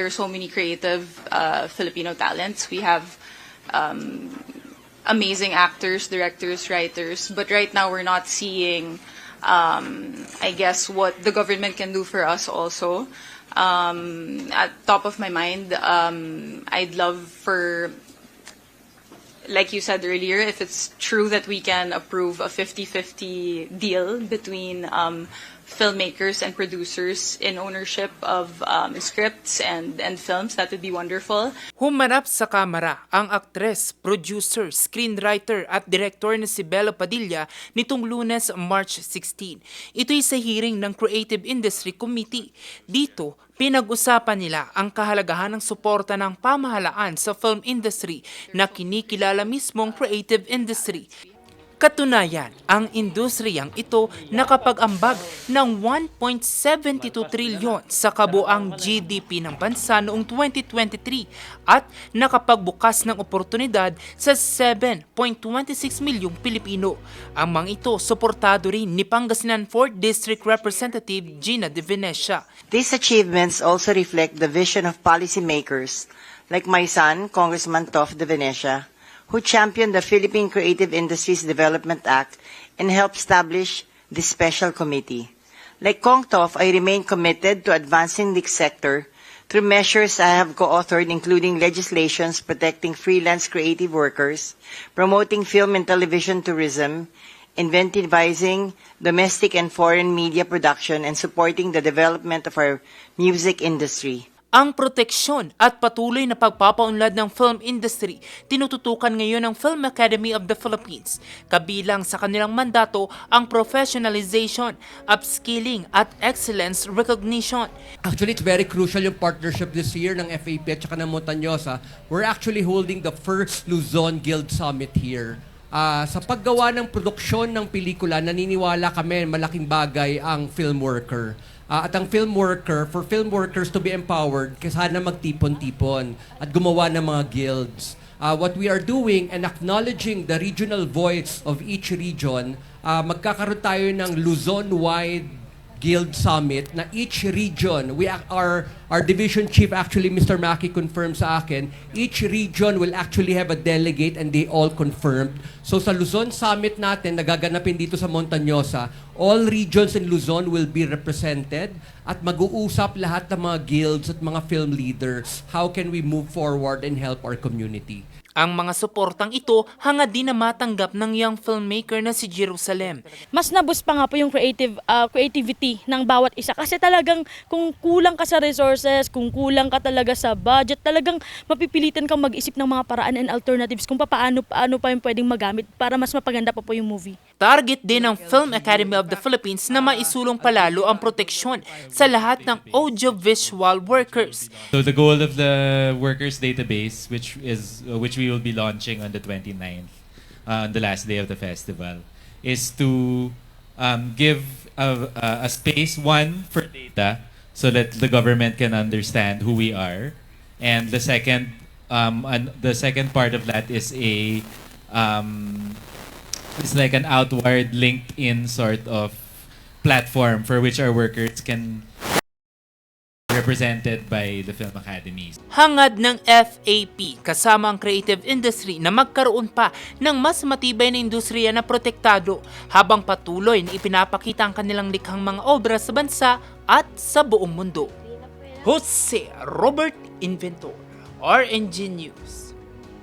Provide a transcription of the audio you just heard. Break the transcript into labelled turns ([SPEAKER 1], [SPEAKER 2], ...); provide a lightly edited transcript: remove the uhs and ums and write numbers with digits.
[SPEAKER 1] are so many creative Filipino talents. We have amazing actors, directors, writers, but right now we're not seeing, I guess, what the government can do for us also. At top of my mind, I'd love for, like you said earlier, if it's true that we can approve a 50-50 deal between filmmakers and producers in ownership of scripts and films, that would be wonderful.
[SPEAKER 2] Humarap sa kamera ang aktres, producer, screenwriter at director na si Bella Padilla nitong Lunes, March 16. Ito'y sa hearing ng Creative Industry Committee. Dito, pinag-usapan nila ang kahalagahan ng suporta ng pamahalaan sa film industry na kinikilala mismong creative industry. Katunayan, ang industriyang ito nakapag-ambag ng 1.72 trilyon sa kabuang GDP ng bansa noong 2023 at nakapagbukas ng oportunidad sa 7.26 milyong Pilipino. Ang mga ito suportado rin ni Pangasinan 4th District Representative Gina De Venecia.
[SPEAKER 3] These achievements also reflect the vision of policymakers like my son, Congressman Tof De Venecia, who championed the Philippine Creative Industries Development Act and helped establish this special committee. Like Kong Tof, I remain committed to advancing this sector through measures I have co-authored, including legislations protecting freelance creative workers, promoting film and television tourism, incentivizing domestic and foreign media production, and supporting the development of our music industry.
[SPEAKER 2] Ang proteksyon at patuloy na pagpapaunlad ng film industry tinututukan ngayon ng Film Academy of the Philippines. Kabilang sa kanilang mandato ang professionalization, upskilling at excellence recognition.
[SPEAKER 4] Actually, it's very crucial yung partnership this year ng FAP at saka ng Montañosa. We're actually holding the first Luzon Guild Summit here. Sa paggawa ng produksyon ng pelikula, naniniwala kami malaking bagay ang film worker. At ang film worker, for film workers to be empowered, sana magtipon-tipon at gumawa ng mga guilds. What we are doing and acknowledging the regional voice of each region, magkakaroon tayo ng Luzon-wide Guild Summit na each region, our division chief actually, Mr. Maki, confirmed sa akin, each region will actually have a delegate and they all confirmed. So sa Luzon Summit natin, nagaganapin dito sa Montañosa, all regions in Luzon will be represented at mag-uusap lahat ng mga guilds at mga film leaders. How can we move forward and help our community?
[SPEAKER 2] Ang mga suportang ito hangad din na matanggap ng young filmmaker na si Jerusalem.
[SPEAKER 5] Mas nabus pa nga po yung creativity ng bawat isa. Kasi talagang kung kulang ka sa resources, kung kulang ka talaga sa budget, talagang mapipilitan kang mag-isip ng mga paraan and alternatives kung paano pa yung pwedeng magamit para mas mapaganda pa po yung movie.
[SPEAKER 2] Target din ng Film Academy of the Philippines na maisulong palalo ang proteksyon sa lahat ng audiovisual workers.
[SPEAKER 6] So the goal of the workers database, which we will be launching on the 29th, on the last day of the festival, is to give a space, one, for data, so that the government can understand who we are, and the second part of that is it's like an outward LinkedIn sort of platform for which our workers can represented by the Film Academies.
[SPEAKER 2] Hangad ng FAP kasama ang creative industry na magkaroon pa ng mas matibay na industriya na protektado habang patuloy na ipinapakita ang kanilang likhang mga obra sa bansa at sa buong mundo. Jose Robert Inventor, RNG News.